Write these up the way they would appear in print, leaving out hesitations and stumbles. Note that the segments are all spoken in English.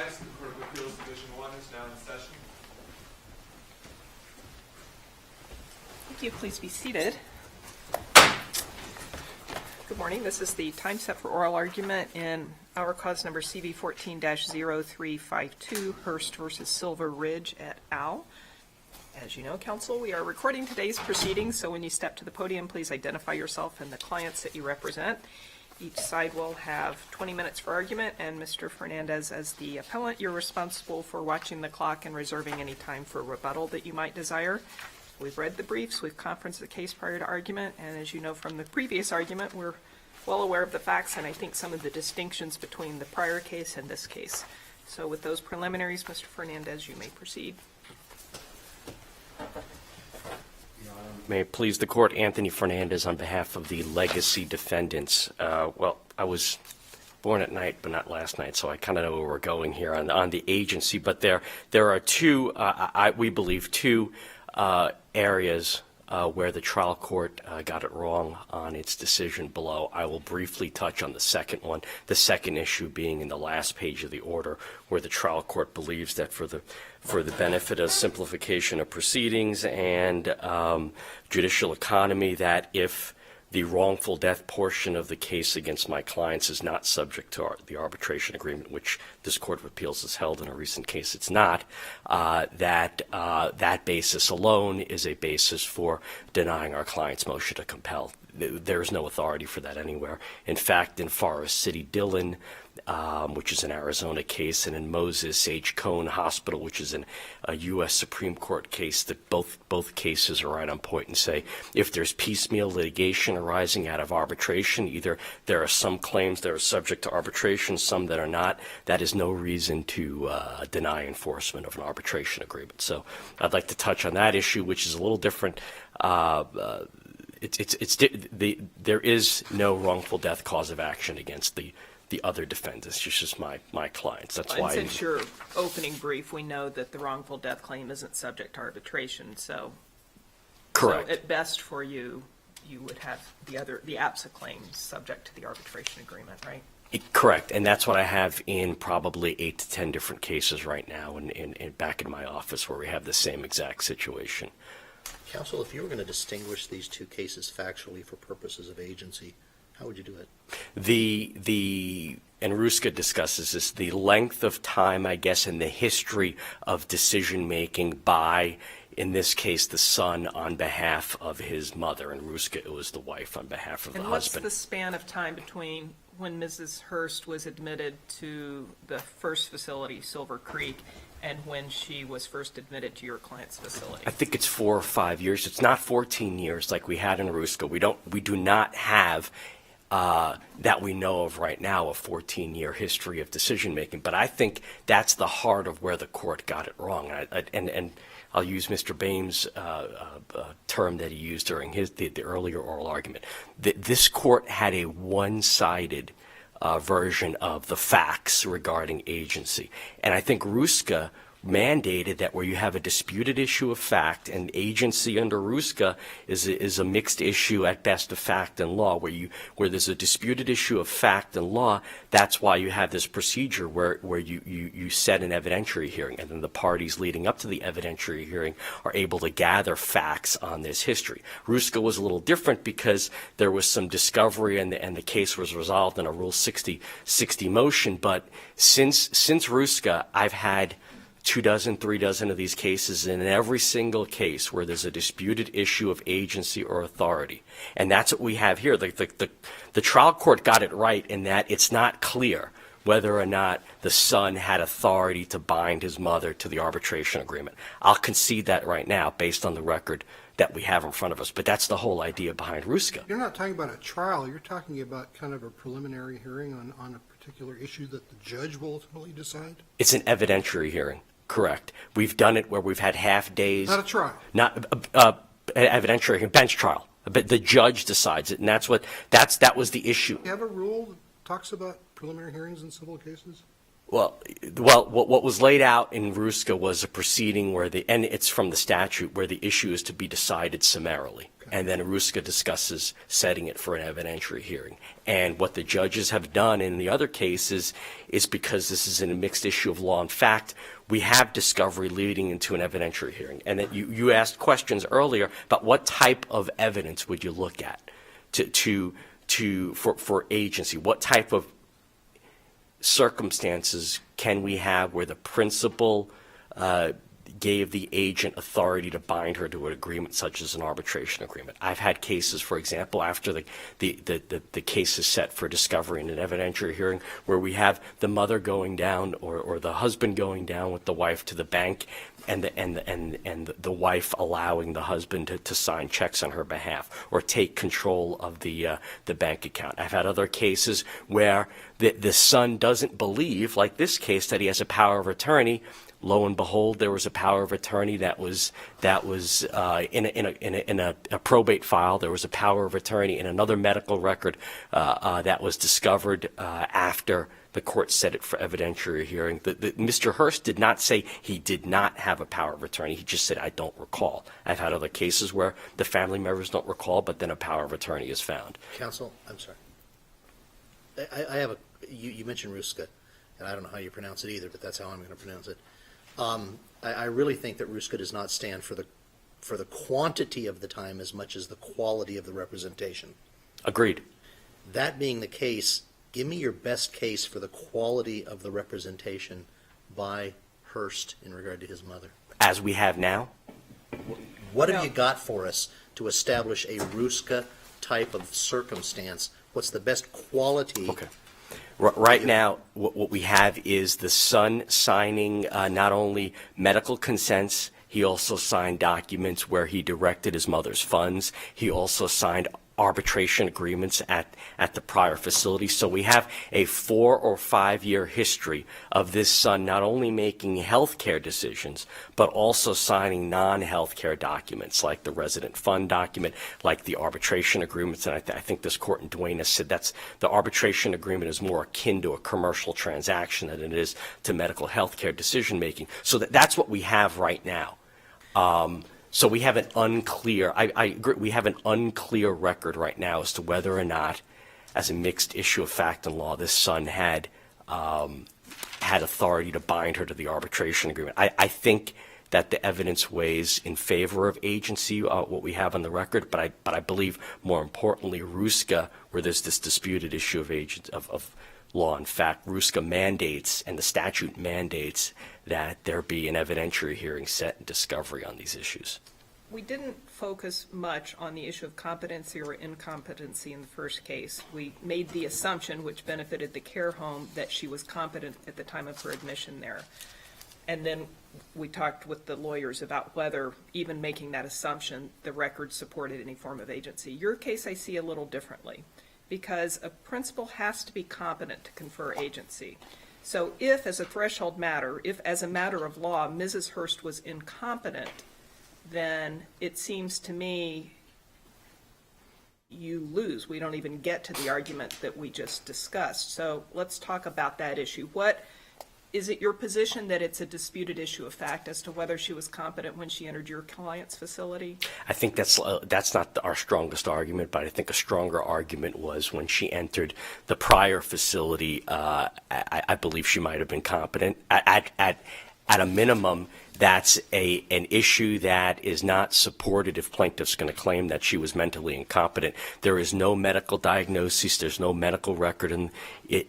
rise. The Court of Appeals Division 1 is now in session. Thank you. Please be seated. Good morning. This is the time set for oral argument in our cause number CV140352, Hurst versus Silver Ridge et al. As you know, counsel, we are recording today's proceedings, so when you step to the podium, please identify yourself and the clients that you represent. Each side will have 20 minutes for argument, and Mr. Fernandez, as the appellant, you're responsible for watching the clock and reserving any time for rebuttal that you might desire. We've read the briefs, we've conferenced the case prior to argument, and as you know from the previous argument, we're well aware of the facts and I think some of the distinctions between the prior case and this case. So with those preliminaries, Mr. Fernandez, you may proceed. May it please the court, Anthony Fernandez on behalf of the legacy defendants. Well, I was born at night, but not last night, so I kind of know where we're going here on the agency. But there are two, we believe, two areas where the trial court got it wrong on its decision below. I will briefly touch on the second one, the second issue being in the last page of the order, where the trial court believes that for the benefit of simplification of proceedings and judicial economy, that if the wrongful death portion of the case against my clients is not subject to the arbitration agreement, which this Court of Appeals has held in a recent case, it's not, that basis alone is a basis for denying our client's motion to compel. There is no authority for that anywhere. In fact, in Forest City, Dillon, which is an Arizona case, and in Moses H. Cone Hospital, which is a U.S. Supreme Court case, that both cases are right on point and say if there's piecemeal litigation arising out of arbitration, either there are some claims that are subject to arbitration, some that are not, that is no reason to deny enforcement of an arbitration agreement. So I'd like to touch on that issue, which is a little different. There is no wrongful death cause of action against the other defendants. It's just my clients. That's why. And since your opening brief, we know that the wrongful death claim isn't subject to arbitration, so. Correct. So at best for you, you would have the APSA claims subject to the arbitration agreement, right? Correct, and that's what I have in probably 8 to 10 different cases right now, and back in my office where we have the same exact situation. Counsel, if you were going to distinguish these two cases factually for purposes of agency, how would you do it? And Ruska discusses this, the length of time, I guess, and the history of decision-making by, in this case, the son on behalf of his mother, and Ruska, it was the wife on behalf of the husband. And what's the span of time between when Mrs. Hurst was admitted to the first facility, Silver Creek, and when she was first admitted to your client's facility? I think it's 4 or 5 years. It's not 14 years like we had in Ruska. We do not have that we know of right now a 14-year history of decision making. But I think that's the heart of where the court got it wrong. And I'll use Mr. Bain's term that he used during the earlier oral argument. This court had a one-sided version of the facts regarding agency. And I think Ruska mandated that where you have a disputed issue of fact, and agency under Ruska is a mixed issue at best of fact and law, where there's a disputed issue of fact and law. That's why you have this procedure where you set an evidentiary hearing, and then the parties leading up to the evidentiary hearing are able to gather facts on this history. Ruska was a little different because there was some discovery and the case was resolved in a Rule 60 motion. But since Ruska, I've had 2 dozen, 3 dozen of these cases, and in every single case where there's a disputed issue of agency or authority. And that's what we have here. The trial court got it right in that it's not clear whether or not the son had authority to bind his mother to the arbitration agreement. I'll concede that right now based on the record that we have in front of us. But that's the whole idea behind Ruska. You're not talking about a trial. You're talking about kind of a preliminary hearing on a particular issue that the judge will ultimately decide? It's an evidentiary hearing. Correct. We've done it where we've had half days. Not a trial. Not evidentiary, bench trial. But the judge decides it, and that was the issue. You have a rule that talks about preliminary hearings in civil cases? Well, what was laid out in Ruska was a proceeding where and it's from the statute, where the issue is to be decided summarily. And then Ruska discusses setting it for an evidentiary hearing. And what the judges have done in the other cases is, because this is a mixed issue of law and fact, we have discovery leading into an evidentiary hearing. And that you asked questions earlier about what type of evidence would you look at for agency? What type of circumstances can we have where the principal gave the agent authority to bind her to an agreement such as an arbitration agreement? I've had cases, for example, after the case is set for discovery in an evidentiary hearing, where we have the mother going down or the husband going down with the wife to the bank, and the wife allowing the husband to sign checks on her behalf or take control of the bank account. I've had other cases where the son doesn't believe, like this case, that he has a power of attorney. Lo and behold, there was a power of attorney that was in a probate file. There was a power of attorney in another medical record that was discovered after the court set it for evidentiary hearing. Mr. Hurst did not say he did not have a power of attorney. He just said, I don't recall. I've had other cases where the family members don't recall, but then a power of attorney is found. Counsel, I'm sorry. I have you mentioned Ruska, and I don't know how you pronounce it either, but that's how I'm going to pronounce it. I really think that Ruska does not stand for the quantity of the time as much as the quality of the representation. Agreed. That being the case, give me your best case for the quality of the representation by Hurst in regard to his mother. As we have now? What have you got for us to establish a Ruska type of circumstance? What's the best quality? Okay. Right now, what we have is the son signing not only medical consents, he also signed documents where he directed his mother's funds. He also signed arbitration agreements at the prior facility. So we have a 4 or 5 year history of this son not only making health care decisions, but also signing non-health care documents like the resident fund document, like the arbitration agreements. And I think this court in Duane has said the arbitration agreement is more akin to a commercial transaction than it is to medical health care decision making. So that's what we have right now. So we have an unclear, I agree, we have an unclear record right now as to whether or not, as a mixed issue of fact and law, this son had authority to bind her to the arbitration agreement. I think that the evidence weighs in favor of agency, what we have on the record, but I believe more importantly, Ruska, where there's this disputed issue of law and fact, Ruska mandates, and the statute mandates, that there be an evidentiary hearing set and discovery on these issues. We didn't focus much on the issue of competency or incompetency in the first case. We made the assumption, which benefited the care home, that she was competent at the time of her admission there. And then we talked with the lawyers about whether, even making that assumption, the record supported any form of agency. Your case I see a little differently, because a principal has to be competent to confer agency. So if, as a threshold matter, if as a matter of law, Mrs. Hurst was incompetent, then it seems to me you lose. We don't even get to the argument that we just discussed. So let's talk about that issue. Is it your position that it's a disputed issue of fact as to whether she was competent when she entered your client's facility? I think that's not our strongest argument, but I think a stronger argument was when she entered the prior facility. I believe she might have been competent. At a minimum, that's an issue that is not supported if plaintiff's going to claim that she was mentally incompetent. There is no medical diagnosis, there's no medical record, and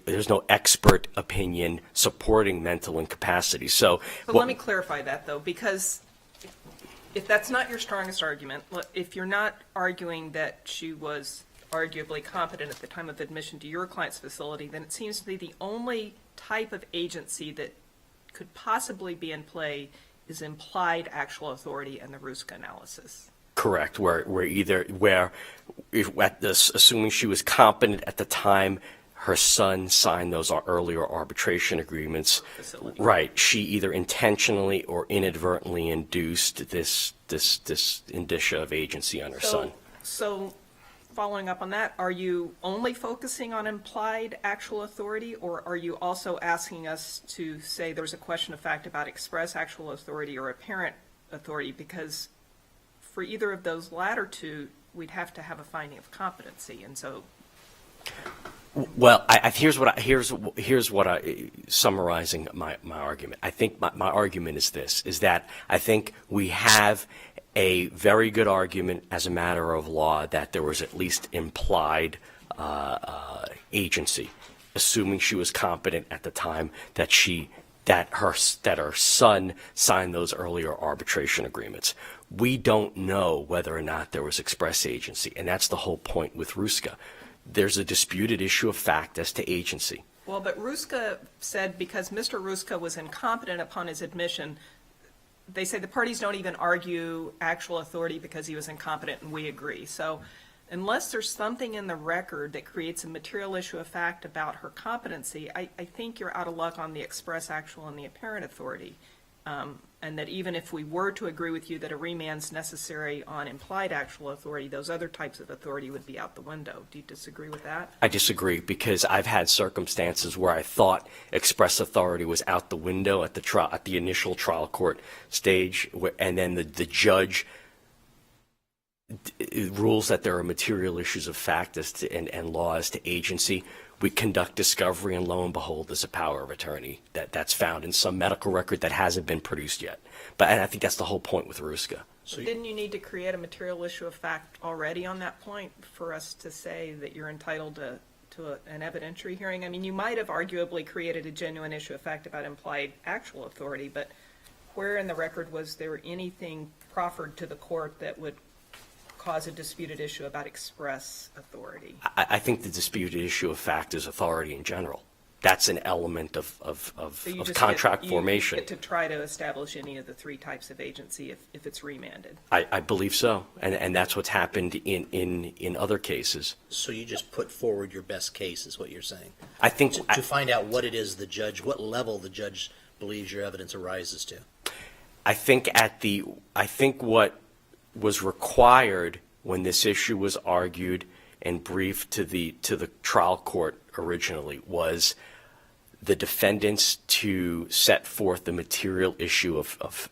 there's no expert opinion supporting mental incapacity. So, but let me clarify that, though, because if that's not your strongest argument, if you're not arguing that she was arguably competent at the time of admission to your client's facility, then it seems to be the only type of agency that could possibly be in play is implied actual authority in the Ruska analysis. Correct. Assuming she was competent at the time her son signed those earlier arbitration agreements, right? She either intentionally or inadvertently induced this indicia of agency on her son. So following up on that, are you only focusing on implied actual authority, or are you also asking us to say there's a question of fact about express actual authority or apparent authority? Because for either of those latter two, we'd have to have a finding of competency, and so. Well, here's what I summarizing my argument. I think my argument is this: is that I think we have a very good argument as a matter of law that there was at least implied agency, assuming she was competent at the time that her son signed those earlier arbitration agreements. We don't know whether or not there was express agency, and that's the whole point with Ruska. There's a disputed issue of fact as to agency. Well, but Ruska said because Mr. Ruska was incompetent upon his admission, they say the parties don't even argue actual authority because he was incompetent, and we agree. So unless there's something in the record that creates a material issue of fact about her competency, I think you're out of luck on the express actual and the apparent authority. And that even if we were to agree with you that a remand's necessary on implied actual authority, those other types of authority would be out the window. Do you disagree with that? I disagree, because I've had circumstances where I thought express authority was out the window at the initial trial court stage, and then the judge rules that there are material issues of fact and law as to agency. We conduct discovery, and lo and behold, there's a power of attorney that's found in some medical record that hasn't been produced yet. And I think that's the whole point with Ruska. So didn't you need to create a material issue of fact already on that point for us to say that you're entitled to an evidentiary hearing? I mean, you might have arguably created a genuine issue of fact about implied actual authority, but where in the record was there anything proffered to the court that would cause a disputed issue about express authority? I think the disputed issue of fact is authority in general. That's an element of So you just contract you formation. get to try to establish any of the three types of agency if it's remanded. I believe so, and that's what's happened in other cases. So you just put forward your best case, is what you're saying? I think To find out what it is what level the judge believes your evidence arises to. I think what was required when this issue was argued and briefed to the trial court originally was the defendants to set forth the material issue of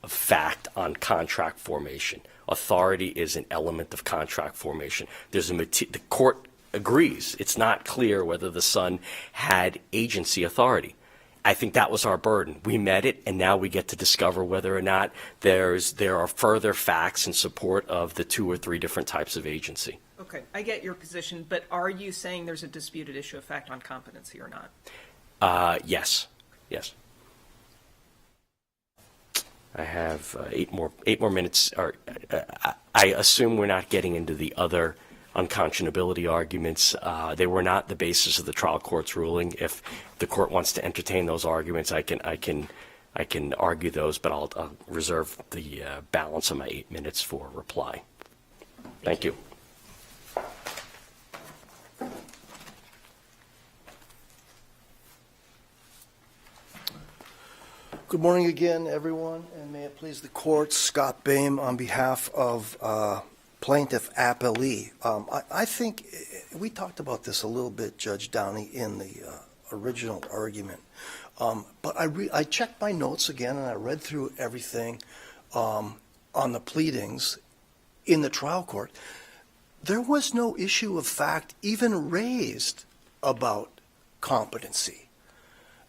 fact on contract formation. Authority is an element of contract formation. The court agrees it's not clear whether the son had agency authority. I think that was our burden. We met it, and now we get to discover whether or not there are further facts in support of the two or three different types of agency. Okay, I get your position, but are you saying there's a disputed issue of fact on competency or not? Yes. I have 8 more minutes. I assume we're not getting into the other unconscionability arguments. They were not the basis of the trial court's ruling. If the court wants to entertain those arguments, I can argue those, but I'll reserve the balance of my 8 minutes for reply. Thank you. Good morning again, everyone, and may it please the court, Scott Boehm on behalf of Plaintiff Appellee. I think we talked about this a little bit, Judge Downey, in the original argument. But I checked my notes again, and I read through everything on the pleadings in the trial court. There was no issue of fact even raised about competency.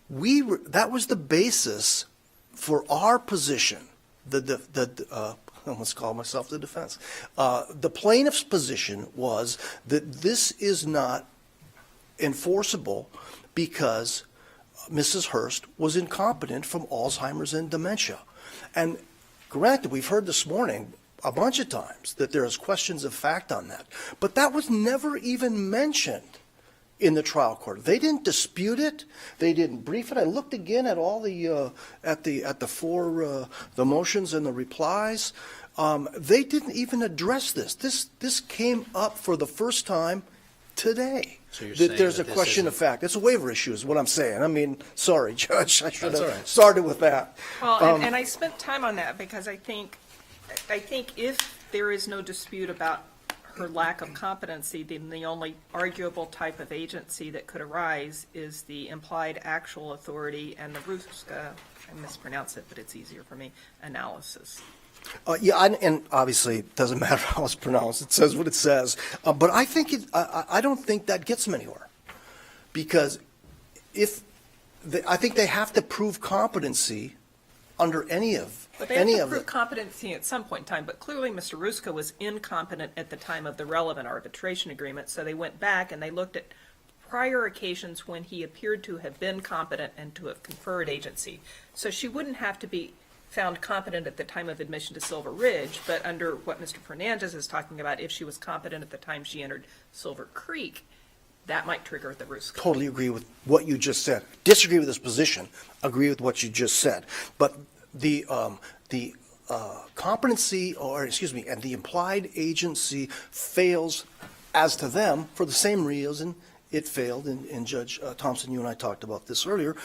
That was the basis for our position. Let's call myself the defense. The plaintiff's position was that this is not enforceable because Mrs. Hurst was incompetent from Alzheimer's and dementia. And granted, we've heard this morning a bunch of times that there's questions of fact on that, but that was never even mentioned in the trial court. They didn't dispute it. They didn't brief it. I looked again at all the the motions and the replies. They didn't even address this. This came up for the first time today. So you're that saying there's that a question of fact. It's a waiver issue, is what I'm saying. I mean, sorry, Judge. I should That's all have right. started with that. Well, and I spent time on that because I think if there is no dispute about her lack of competency, then the only arguable type of agency that could arise is the implied actual authority and the Ruska, I mispronounce it, but it's easier for me, analysis. Yeah, and obviously, it doesn't matter how it's pronounced. It says what it says. But I think I don't think that gets them anywhere. Because I think they have to prove competency under any of But they have to the. prove competency at some point in time, but clearly Mr. Ruska was incompetent at the time of the relevant arbitration agreement, so they went back and they looked at prior occasions when he appeared to have been competent and to have conferred agency. So she wouldn't have to be found competent at the time of admission to Silver Ridge, but under what Mr. Fernandez is talking about, if she was competent at the time she entered Silver Creek, that might trigger the Ruska. Totally agree with what you just said. Disagree with this position. Agree with what you just said. But the competency, and the implied agency fails as to them for the same reason it failed, and Judge Thompson, you and I talked about this earlier,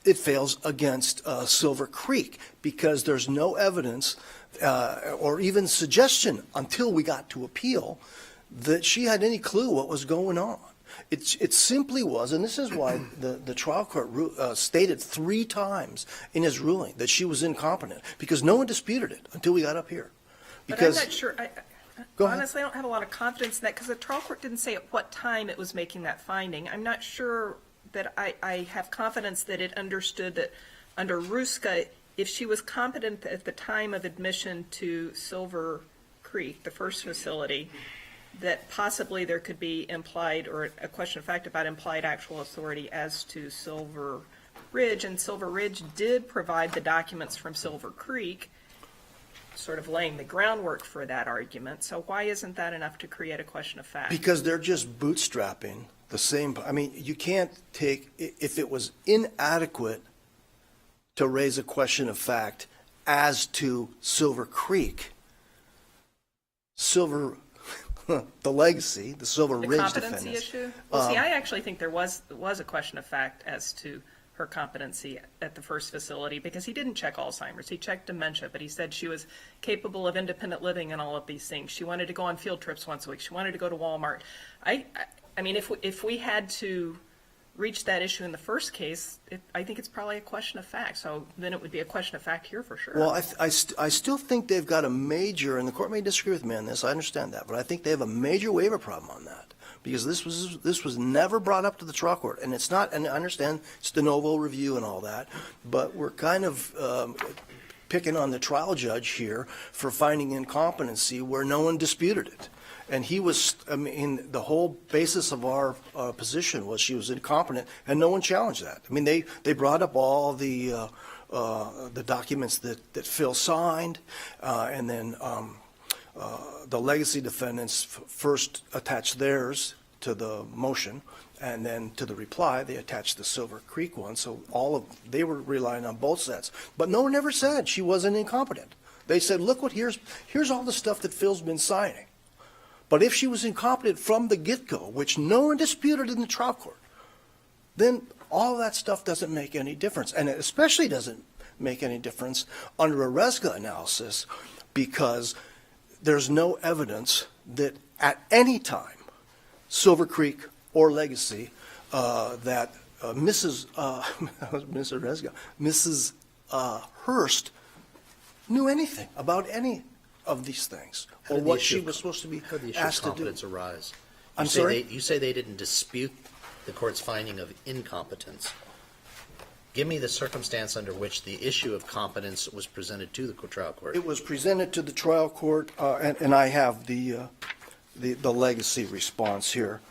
it fails against Silver Creek because there's no evidence or even suggestion until we got to appeal that she had any clue what was going on. It simply was, and this is why the trial court stated 3 times in his ruling that she was incompetent, because no one disputed it until we got up here. Because, but I'm not sure, Go ahead. honestly, I don't have a lot of confidence in that, because the trial court didn't say at what time it was making that finding. I'm not sure that I have confidence that it understood that under Ruska, if she was competent at the time of admission to Silver Creek, the first facility, that possibly there could be implied, or a question of fact about implied actual authority as to Silver Ridge, and Silver Ridge did provide the documents from Silver Creek, sort of laying the groundwork for that argument. So why isn't that enough to create a question of fact? Because they're just bootstrapping the same. I mean, you can't take, if it was inadequate to raise a question of fact as to Silver Creek, the legacy, the Silver The Ridge competency defendants. issue? Well, see, I actually think there was a question of fact as to her competency at the first facility, because he didn't check Alzheimer's. He checked dementia, but he said she was capable of independent living and all of these things. She wanted to go on field trips once a week. She wanted to go to Walmart. I mean, if we had to reach that issue in the first case, I think it's probably a question of fact. So then it would be a question of fact here for sure. Well, I still think they've got a major, and the court may disagree with me on this, I understand that, but I think they have a major waiver problem on that. Because this was never brought up to the trial court, and it's not, and I understand it's de novo review and all that, but we're kind of picking on the trial judge here for finding incompetency where no one disputed it. And he was, I mean, the whole basis of our position was she was incompetent, and no one challenged that. I mean, they brought up all the documents that Phil signed, and then the legacy defendants first attached theirs to the motion, and then to the reply, they attached the Silver Creek one. So they were relying on both sets. But no one ever said she wasn't incompetent. They said, look, here's all the stuff that Phil's been signing. But if she was incompetent from the get-go, which no one disputed in the trial court, then all that stuff doesn't make any difference. And it especially doesn't make any difference under a RESGA analysis, because there's no evidence that at any time, Silver Creek or Legacy, that Mrs. Hurst knew anything about any of these things, or what she was supposed to be How did the issue of asked to do. competence arise? I'm sorry? You say they didn't dispute the court's finding of incompetence. Give me the circumstance under which the issue of competence was presented to the trial court. It was presented to the trial court, and I have the legacy response here.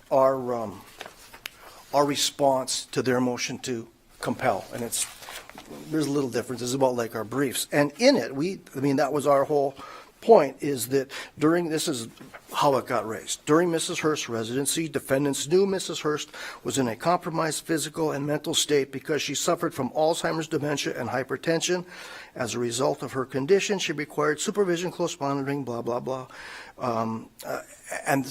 Our response to their motion to compel, and there's a little difference. It's about like our briefs, and in it, that was our whole point, is that this is how it got raised. During Mrs. Hurst's residency, defendants knew Mrs. Hurst was in a compromised physical and mental state because she suffered from Alzheimer's, dementia, and hypertension. As a result of her condition, she required supervision, close monitoring, blah, blah, blah. And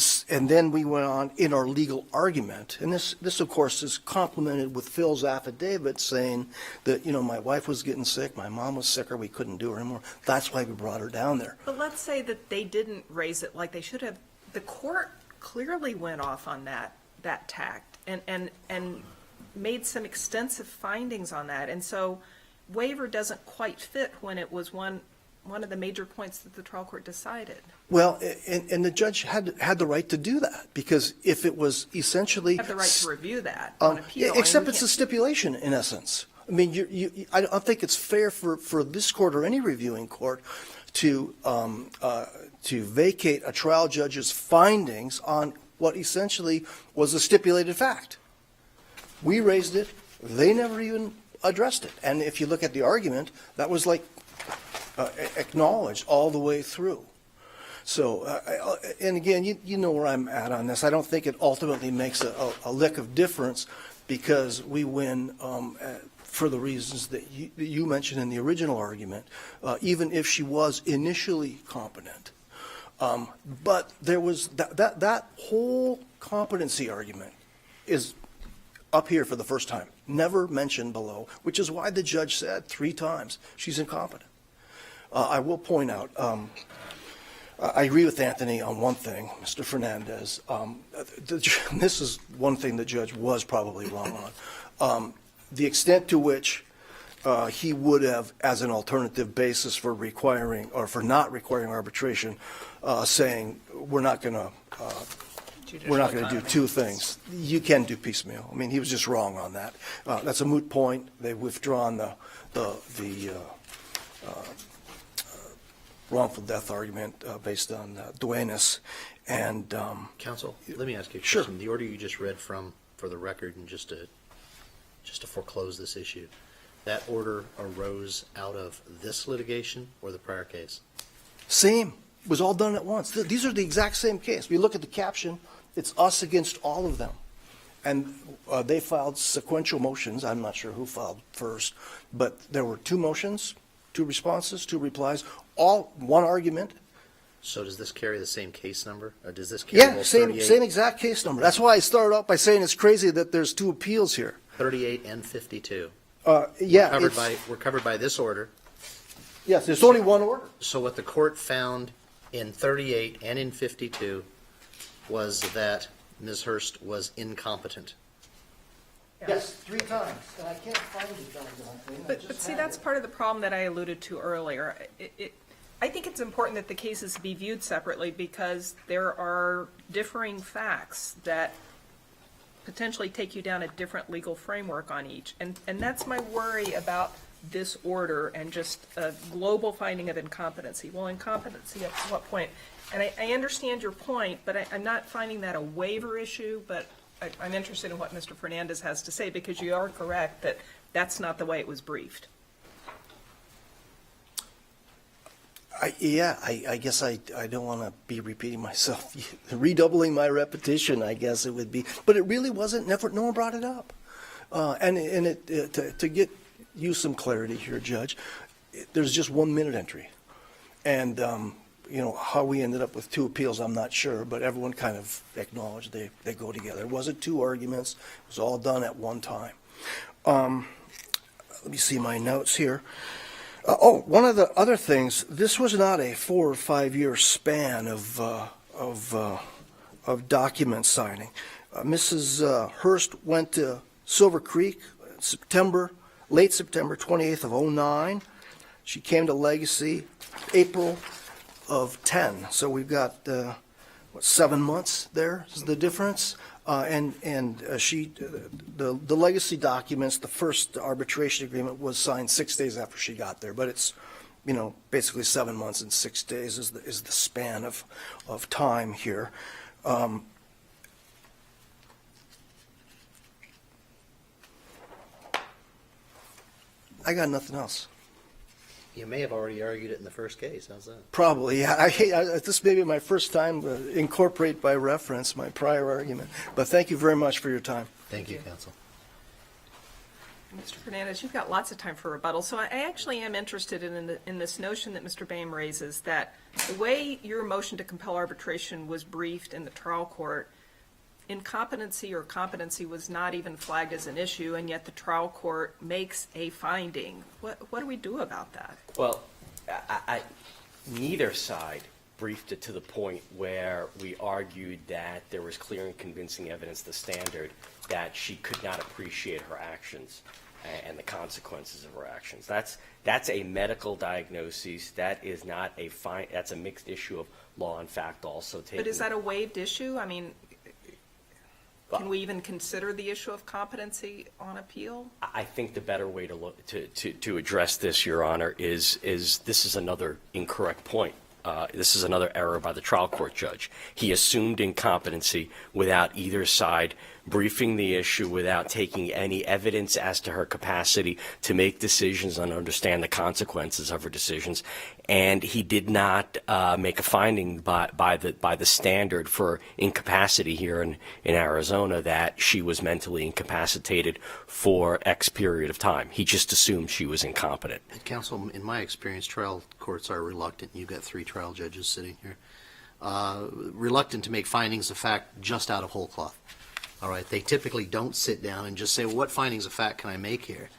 then we went on in our legal argument, and this of course is complemented with Phil's affidavit saying that, my wife was getting sick, my mom was sicker, we couldn't do her anymore. That's why we brought her down there. But let's say that they didn't raise it like they should have the court clearly went off on that tact and made some extensive findings on that. And so waiver doesn't quite fit when it was one of the major points that the trial court decided. Well, and the judge had the right to do that, because if it was essentially. Have the right to review that on appeal. Except I mean, it's a stipulation, in essence. I mean, I don't think it's fair for this court or any reviewing court to vacate a trial judge's findings on what essentially was a stipulated fact. We raised it, they never even addressed it. And if you look at the argument, that was like acknowledged all the way through. So, and again, you know where I'm at on this. I don't think it ultimately makes a lick of difference, because we win for the reasons that you mentioned in the original argument, even if she was initially competent. But there was that whole competency argument is up here for the first time, never mentioned below, which is why the judge said 3 times she's incompetent. I will point out, I agree with Anthony on one thing, Mr. Fernandez. This is one thing the judge was probably wrong on. The extent to which he would have, as an alternative basis for requiring or for not requiring arbitration, saying we're not going to do 2 things. You can do piecemeal. I mean, he was just wrong on that. That's a moot point. They've withdrawn the wrongful death argument based on Duenas. And Counsel, let me ask you a Sure. question. The order you just read from, for the record, and just to foreclose this issue, that order arose out of this litigation or the prior case? same, was all done at once. These are the exact same case. We look at the caption, it's us against all of them. And they filed sequential motions. I'm not sure who filed first, but there were 2 motions, 2 responses, 2 replies, all one argument. So does this carry the same case number? Or does this carry Yeah, both same 38, exact case number. That's why I started out by saying it's crazy that there's 2 appeals here. 38 and 52? Yeah, We're covered by this order. yes, there's only one order. So what the court found in 38 and in 52 was that Ms. Hurst was incompetent. Yes, 3 times, and I can't find it, John. But see, that's part of the problem that I alluded to earlier. I think it's important that the cases be viewed separately, because there are differing facts that potentially take you down a different legal framework on each. And that's my worry about this order and just a global finding of incompetency. Well, incompetency at what point? And I understand your point, but I'm not finding that a waiver issue, but I'm interested in what Mr. Fernandez has to say, because you are correct that that's not the way it was briefed. I guess I don't want to be repeating myself, redoubling my repetition, I guess it would be. But it really wasn't, no one brought it up. To get you some clarity here, Judge, there's just 1 minute entry. And, how we ended up with 2 appeals, I'm not sure, but everyone kind of acknowledged they go together. It wasn't 2 arguments, it was all done at one time. Let me see my notes here. One of the other things, this was not a 4 or 5 year span of document signing. Mrs. Hurst went to Silver Creek late September 28th of 2009. She came to Legacy April of 10. So we've got 7 months there is the difference. The Legacy documents, the first arbitration agreement was signed 6 days after she got there, but it's, basically 7 months and 6 days is the span of time here. I got nothing else. You may have already argued it in the first case. How's that? Probably, yeah. This may be my first time to incorporate by reference my prior argument. But thank you very much for your time. Thank you, counsel. Mr. Fernandez, you've got lots of time for rebuttal, so I actually am interested in this notion that Mr. Boehm raises, that the way your motion to compel arbitration was briefed in the trial court, incompetency or competency was not even flagged as an issue, and yet the trial court makes a finding. What do we do about that? Well, neither side briefed it to the point where we argued that there was clear and convincing evidence, the standard, that she could not appreciate her actions and the consequences of her actions. That's a medical diagnosis. That is not a fine. That's a mixed issue of law and fact also. But is that a waived issue? I mean, can we even consider the issue of competency on appeal? I think the better way to look to address this, Your Honor, is this is another incorrect point. This is another error by the trial court judge. He assumed incompetency without either side briefing the issue, without taking any evidence as to her capacity to make decisions and understand the consequences of her decisions. And he did not make a finding by the standard for incapacity here in Arizona that she was mentally incapacitated for X period of time. He just assumed she was incompetent. Counsel, in my experience, trial courts are reluctant. You've got 3 trial judges sitting here. Reluctant to make findings of fact just out of whole cloth. All right, they typically don't sit down and just say, well, what findings of fact can I make here?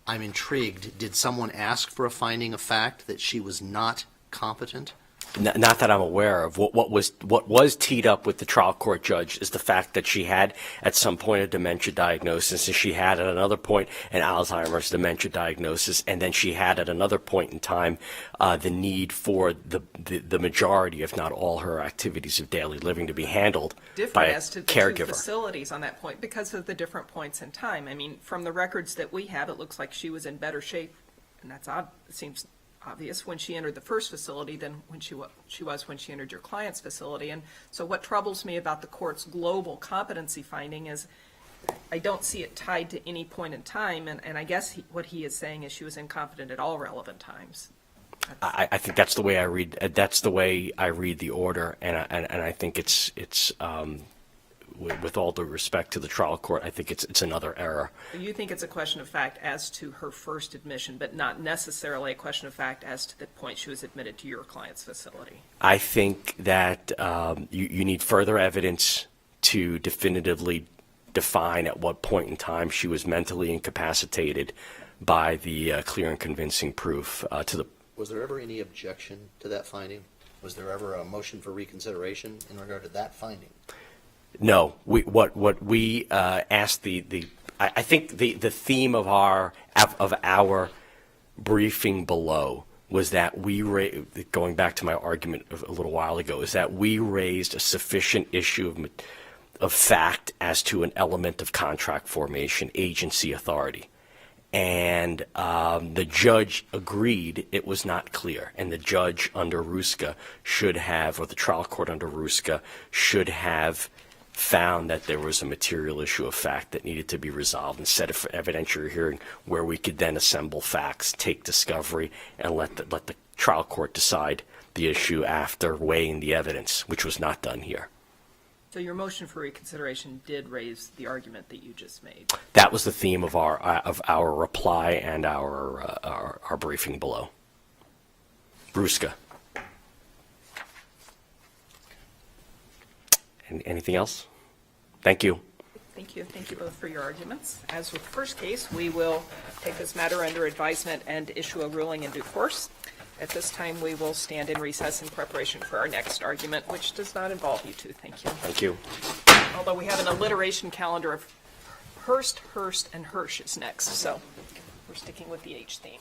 I'm intrigued. Did someone ask for a finding of fact that she was not competent? Not that I'm aware of. What was teed up with the trial court judge is the fact that she had at some point a dementia diagnosis, and she had at another point an Alzheimer's dementia diagnosis, and then she had at another point in time the need for the majority, if not all, her activities of daily living to be handled by Different a as to the 2 caregiver. facilities on that point because of the different points in time. I mean, from the records that we have, it looks like she was in better shape, and that's odd. It seems obvious when she entered the first facility than when she was when she entered your client's facility. And so what troubles me about the court's global competency finding is I don't see it tied to any point in time, and I guess what he is saying is she was incompetent at all relevant times. I think that's the way I read. That's the way I read the order, and I think it's with all due respect to the trial court, I think it's another error. You think it's a question of fact as to her first admission, but not necessarily a question of fact as to the point she was admitted to your client's facility. I think that you need further evidence to definitively define at what point in time she was mentally incapacitated by the clear and convincing proof to the. Was there ever any objection to that finding? Was there ever a motion for reconsideration in regard to that finding? No, what we asked I think the theme of our briefing below was that going back to my argument a little while ago, is that we raised a sufficient issue of fact as to an element of contract formation, agency authority. And the judge agreed it was not clear, and the judge under Ruska should have, or the trial court under Ruska should have found that there was a material issue of fact that needed to be resolved instead of evidentiary hearing where we could then assemble facts, take discovery, and let the trial court decide the issue after weighing the evidence, which was not done here. So your motion for reconsideration did raise the argument that you just made. That was the theme of our reply and our briefing below. Ruska. Anything else? Thank you. Thank you. Thank you both for your arguments. As with the first case, we will take this matter under advisement and issue a ruling in due course. At this time, we will stand in recess in preparation for our next argument, which does not involve you two. Thank you. Thank you. Although we have an alliteration calendar of Hurst, and Hirsch is next, so we're sticking with the H theme.